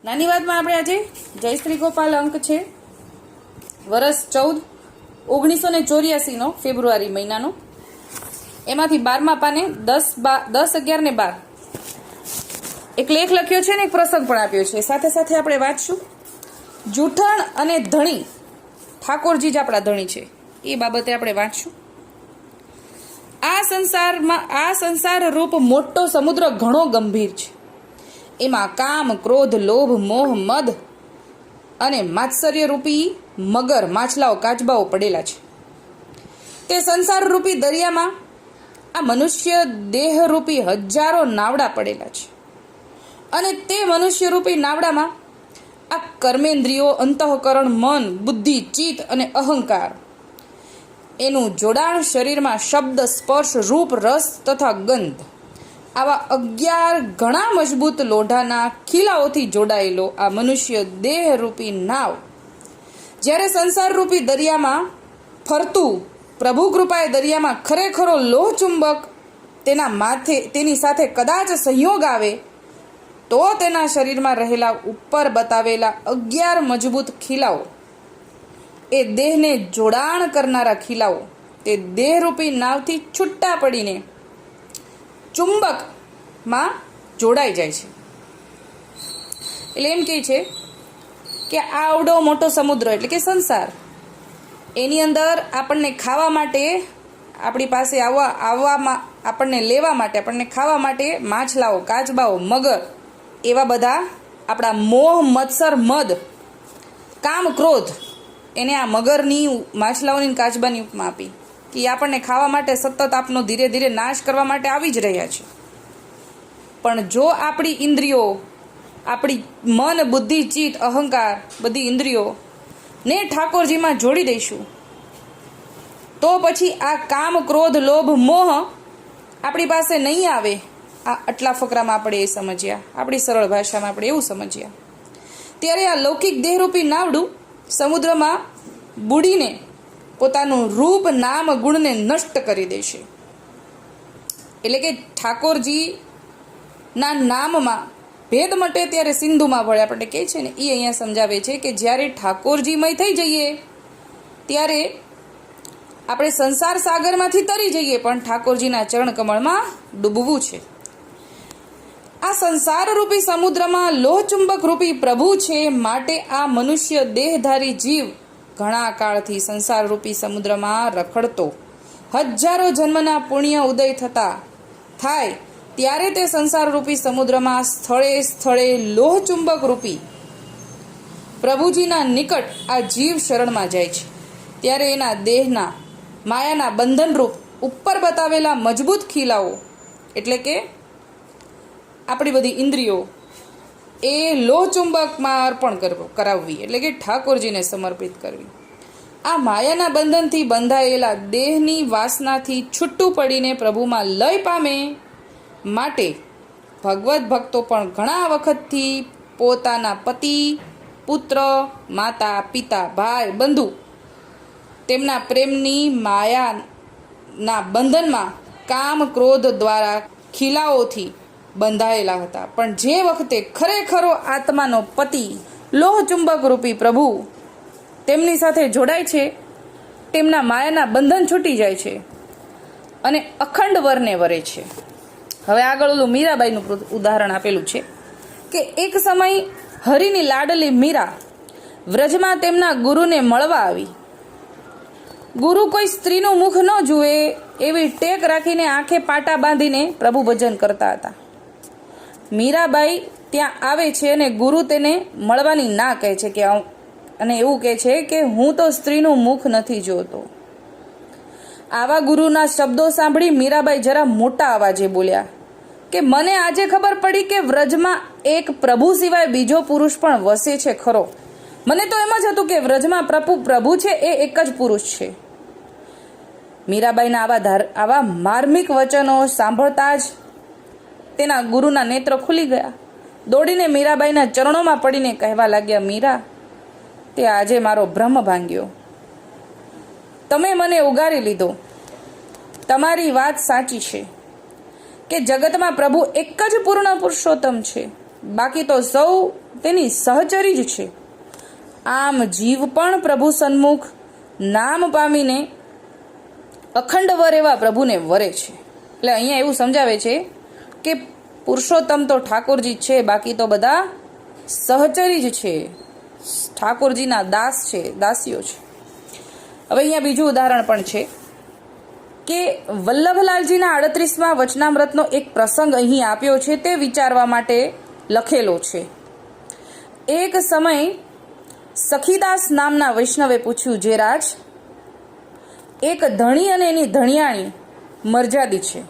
નાની વાતમાં આપણે આજે જયશ્રી ગોપાલ અંક છે વર્ષ 14 1984 નો ફેબ્રુઆરી મહિનાનો, એમાંથી 12મા પાને 10 11 ને 12 એક લેખ લખ્યો છે ને એક પ્રસંગ પણ આપ્યો છે. સાથે સાથે આપણે વાંચશું જૂઠણ અને ધણી, ઠાકોરજી જ આપણા ધણી છે એ બાબતે આપણે વાંચશું. આ સંસાર રૂપ મોટો સમુદ્ર ઘણો ગંભીર છે. એમાં કામ, ક્રોધ, લોભ, મોહ, મદ અને માત્સર્ય રૂપી મગર, માછલાઓ, કાચબાઓ પડેલા છે. તે સંસાર રૂપી દરિયામાં આ મનુષ્ય દેહ રૂપી હજારો નાવડા પડેલા છે. અને તે મનુષ્ય રૂપી નાવડામાં આ કર્મેન્દ્રિયો, અંતઃકરણ, મન, બુદ્ધિ, ચિત્ત અને અહંકાર, એનું જોડાણ શરીરમાં શબ્દ, સ્પર્શ, રૂપ, રસ તથા ગંધ, આવા 11 ઘણા મજબૂત લોઢાના ખીલાઓથી જોડાયેલો આ મનુષ્ય દેહ રૂપી નાવ જ્યારે સંસાર રૂપી દરિયામાં ફરતું પ્રભુ કૃપાએ દરિયામાં ખરેખરો લોહ ચુંબક તેના માથે તેની સાથે કદાચ સંયોગ આવે તો તેના શરીરમાં રહેલા ઉપર બતાવેલા 11 મજબૂત ખીલાઓ, એ દેહને જોડાણ કરનારા ખીલાઓ, તે દેહરૂપી નાવથી છૂટા પડીને ચુંબકમાં જોડાઈ જાય છે. એટલે એમ કહે છે કે આવડો મોટો સમુદ્ર એટલે કે સંસાર, એની અંદર આપણને ખાવા માટે, આપણી પાસે આવવામાં આપણને લેવા માટે, આપણને ખાવા માટે માછલાઓ, કાચબાઓ, મગર, એવા બધા આપણા મોહ, મત્સર, મદ, કામ, ક્રોધ, એને આ મગરની, માછલાઓની, કાચબાની ઉપમા આપી કે આપણને ખાવા માટે સતત આપનો ધીરે ધીરે નાશ કરવા માટે આવી જ રહ્યા છે. પણ જો આપણી ઇન્દ્રિયો, આપણી મન, બુદ્ધિ, ચિત્ત, અહંકાર, બધી ઇન્દ્રિયો ને ઠાકોરજીમાં જોડી દઈશું તો પછી આ કામ, ક્રોધ, લોભ, મોહ આપણી પાસે નહીં આવે. આ આટલા ફકરામાં આપણે એ સમજ્યા, આપણી સરળ ભાષામાં આપણે એવું સમજ્યા. ત્યારે આ લૌકિક દેહરૂપી નાવડું સમુદ્રમાં બુડીને પોતાનું રૂપ, નામ, ગુણને નષ્ટ કરી દેશે. એટલે કે ઠાકોરજીના નામમાં ભેદ મટે ત્યારે સિંધુમાં ભળે, આપણને કહે છે ને, એ અહીંયા સમજાવે છે કે જ્યારે ઠાકોરજીમય થઈ જઈએ ત્યારે આપણે સંસાર સાગરમાંથી તરી જઈએ, પણ ઠાકોરજીના ચરણ કમળમાં ડૂબવું છે. આ સંસાર રૂપી સમુદ્રમાં લોહ ચુંબક રૂપી પ્રભુ છે. માટે આ મનુષ્ય દેહધારી જીવ ઘણા કાળથી સંસાર રૂપી સમુદ્રમાં રખડતો, હજારો જન્મના પુણ્ય ઉદય થાય ત્યારે તે સંસાર રૂપી સમુદ્રમાં સ્થળે સ્થળે લોહ ચુંબક રૂપી પ્રભુજીના નિકટ આ જીવ શરણમાં જાય છે. ત્યારે એના દેહના માયાના બંધનરૂપ ઉપર બતાવેલા મજબૂત ખીલાઓ, એટલે કે આપણી બધી ઇન્દ્રિયો, એ લોહ ચુંબકમાં અર્પણ કરાવવી, એટલે કે ઠાકોરજીને સમર્પિત કરવી. આ માયાના બંધનથી બંધાયેલા દેહની વાસનાથી છૂટું પડીને પ્રભુમાં લય પામે. માટે ભગવત ભક્તો પણ ઘણા વખતથી પોતાના પતિ, પુત્ર, માતા, પિતા, ભાઈ, બંધુ, તેમના પ્રેમની માયાના બંધનમાં કામ, ક્રોધ દ્વારા ખીલાઓથી બંધાયેલા હતા. પણ જે વખતે ખરેખરો આત્માનો પતિ, લોહ ચુંબક રૂપી પ્રભુ તેમની સાથે જોડાય છે, તેમના માયાના બંધન છૂટી જાય છે અને અખંડ વરને વરે છે. હવે આગળ ઓલું મીરાબાઈનું ઉદાહરણ આપેલું છે કે એક સમય હરિની લાડલી મીરા વ્રજમાં તેમના ગુરુને મળવા આવી. ગુરુ કોઈ સ્ત્રીનું મુખ ન જુએ એવી ટેક રાખીને આંખે પાટા બાંધીને પ્રભુ ભજન કરતા હતા. મીરાબાઈ ત્યાં આવે છે અને ગુરુ તેને મળવાની ના કહે છે કે, અને એવું કહે છે કે હું તો સ્ત્રીનું મુખ નથી જોતો. આવા ગુરુના શબ્દો સાંભળી મીરાબાઈ જરા મોટા અવાજે બોલ્યા કે મને આજે ખબર પડી કે વ્રજમાં એક પ્રભુ સિવાય બીજો પુરુષ પણ વસે છે ખરો. મને તો એમ જ હતું કે વ્રજમાં પ્રભુ છે એ એક જ પુરુષ છે. મીરાબાઈના આવા માર્મિક વચનો સાંભળતા જ તેના ગુરુના નેત્ર ખુલી ગયા. દોડીને મીરાબાઈના ચરણોમાં પડીને કહેવા લાગ્યા, મીરા, તે આજે મારો ભ્રમ ભાંગ્યો. તમે મને ઉગારી લીધો. તમારી વાત સાચી છે કે જગતમાં પ્રભુ એક જ પૂર્ણ પુરુષોત્તમ છે. બાકી તો સૌ તેની સહચરી જ છે. આમ જીવ પણ પ્રભુ સન્મુખ નામ પામીને અખંડ વર એવા પ્રભુને વરે છે. એટલે અહીંયા એવું સમજાવે છે કે પુરુષોત્તમ તો ઠાકોરજી જ છે, બાકી તો બધા સહચરી જ છે, ઠાકોરજીના દાસ છે, દાસીઓ છે. હવે અહીંયા બીજું ઉદાહરણ પણ છે કે વલ્લભલાલજીના 38મા વચનામૃતનો એક પ્રસંગ અહીં આપ્યો છે, તે વિચારવા માટે લખેલો છે. એક સમય સખીદાસ નામના વૈષ્ણવે પૂછ્યું, જે રાજ, એક ધણી અને એની ધણિયાણી મરજાદી છે.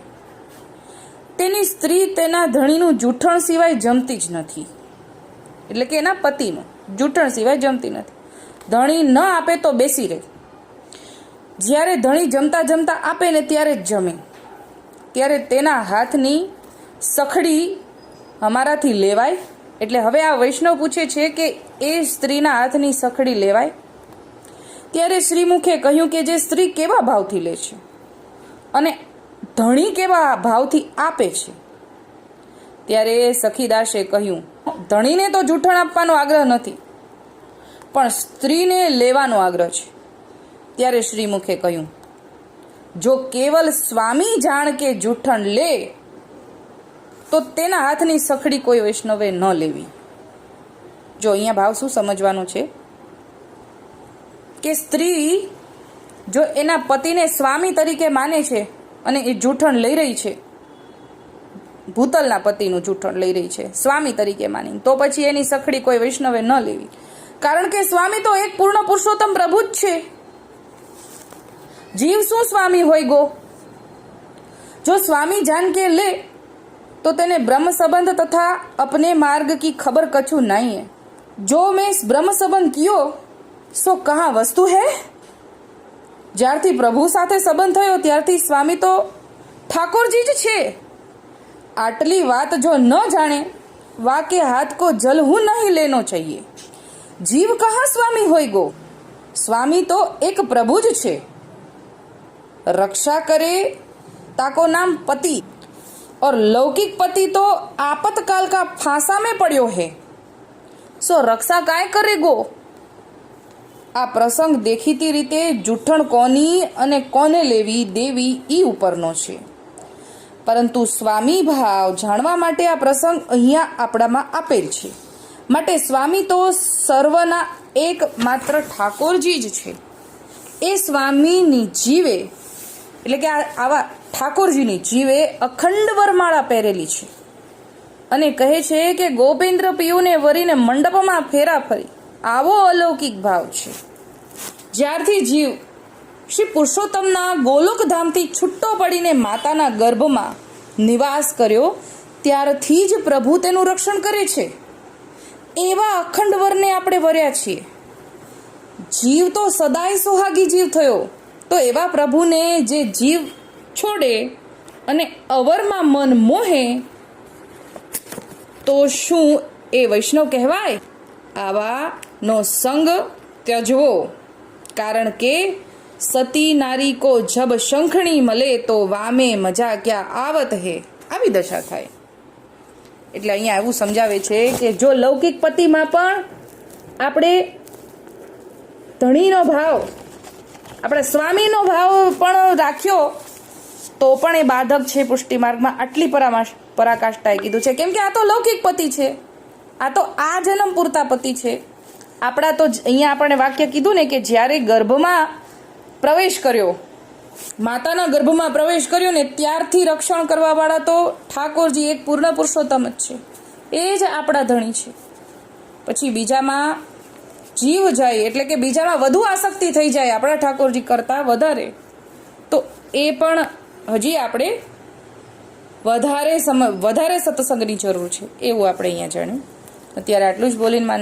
તેની સ્ત્રી તેના ધણીનું જૂઠણ સિવાય જમતી જ નથી. એટલે કે એના પતિનું જૂઠણ સિવાય જમતી નથી. ધણી ન આપે તો બેસી રહે. જ્યારે ધણી જમતા જમતા આપે ને ત્યારે જ જમે. ત્યારે તેના હાથની સખડી અમારાથી લેવાય? એટલે હવે આ વૈષ્ણવ પૂછે છે કે એ સ્ત્રીના હાથની સખડી લેવાય? ત્યારે શ્રીમુખે કહ્યું કે જે સ્ત્રી કેવા ભાવથી લે છે અને ધણી કેવા ભાવથી આપે છે. ત્યારે સખીદાસે કહ્યું, ધણીને તો જૂઠણ આપવાનો આગ્રહ નથી, પણ સ્ત્રીને લેવાનો આગ્રહ છે. ત્યારે શ્રીમુખે કહ્યું, જો કેવલ સ્વામી જાણ કે જૂઠણ લે તો તેના હાથની સખડી કોઈ વૈષ્ણવે ન લેવી. જો અહીંયા ભાવ શું સમજવાનો છે કે સ્ત્રી જો એના પતિને સ્વામી તરીકે માને છે અને એ જૂઠણ લઈ રહી છે, ભૂતલના પતિનું જૂઠણ લઈ રહી છે સ્વામી તરીકે માની, તો પછી એની સખડી કોઈ વૈષ્ણવે ન લેવી. કારણ કે સ્વામી તો એક પૂર્ણ પુરુષોત્તમ પ્રભુ જ છે. જીવ શું સ્વામી હોય ગો? જો સ્વામી જાન કે લે तो तेने ब्रह्म संबंध तथा अपने मार्ग की खबर कछु नहीं है. जो मैं ब्रह्म संबंध कियो सो कहाँ वस्तु है? ज्यारथी प्रभु साथे संबंध थयो त्यारथी स्वामी तो ठाकुरजी ज छे. आटली बात जो न जाने वाके हाथ को जल हूं नहीं लेनो चाहिए. जीव कहाँ स्वामी होय गो? स्वामी तो एक प्रभु ज छे. रक्षा करे ताको नाम पति और लौकिक पति तो आपतकाल का फांसा में पड़्यो है, सो रक्षा काय करेगो? आ प्रसंग देखीती रीते जूठण कोनी अने कोने लेवी देवी ई उपरनो छे. परंतु स्वामी भाव जाणवा माटे आ प्रसंग अहींया आपणामां आपेल छे. माटे स्वामी तो सर्वना एक मात्र ठाकोरजी ज छे. ए स्वामीनी जीवे એટલે કે આવા ઠાકોરજીની જીવે અખંડ વરમાળા પહેરેલી છે અને કહે છે કે ગોપેન્દ્ર પિયુને વરીને મંડપમાં ફેરા ફરી. આવો અલૌકિક ભાવ છે. જ્યારથી જીવ શ્રી પુરુષોત્તમના ગોલોક ધામથી છૂટો પડીને માતાના ગર્ભમાં નિવાસ કર્યો ત્યારથી જ પ્રભુ તેનું રક્ષણ કરે છે. એવા અખંડ વરને આપણે વર્યા છીએ. જીવ તો સદાય સોહાગી જીવ થયો, તો એવા પ્રભુને જે જીવ છોડે અને અવરમાં મન મોહે તો શું એ વૈષ્ણવ કહેવાય? આવાનો સંગ ત્યજવો, કારણ કે સતી નારી કો જબ શંખણી મળે તો વામે મજા ક્યાં આવત હે. આવી દશા થાય. એટલે અહીંયા એવું સમજાવે છે કે જો લૌકિક પતિમાં પણ આપણે ધણીનો ભાવ, આપણે સ્વામીનો ભાવ પણ રાખ્યો તો પણ એ બાધક છે પુષ્ટિ માર્ગમાં. આટલી પરાકાષ્ઠાએ કીધું છે, કેમ કે આ તો લૌકિક પતિ છે, આ તો આ જન્મ પૂરતા પતિ છે. આપણા તો અહીંયા આપણે વાક્ય કીધું ને કે જ્યારે ગર્ભમાં પ્રવેશ કર્યો, માતાના ગર્ભમાં પ્રવેશ કર્યો ને ત્યારથી રક્ષણ કરવા વાળા તો ઠાકોરજી એક પૂર્ણ પુરુષોત્તમ જ છે. એ જ આપણા ધણી છે. પછી બીજામાં જીવ જાય એટલે કે બીજામાં વધુ આસક્તિ થઈ જાય આપણા ઠાકોરજી કરતાં વધારે, તો એ પણ હજી આપણે વધારે સત્સંગની જરૂર છે, એવું આપણે અહીંયા જાણ્યું. અત્યારે આટલું જ બોલીને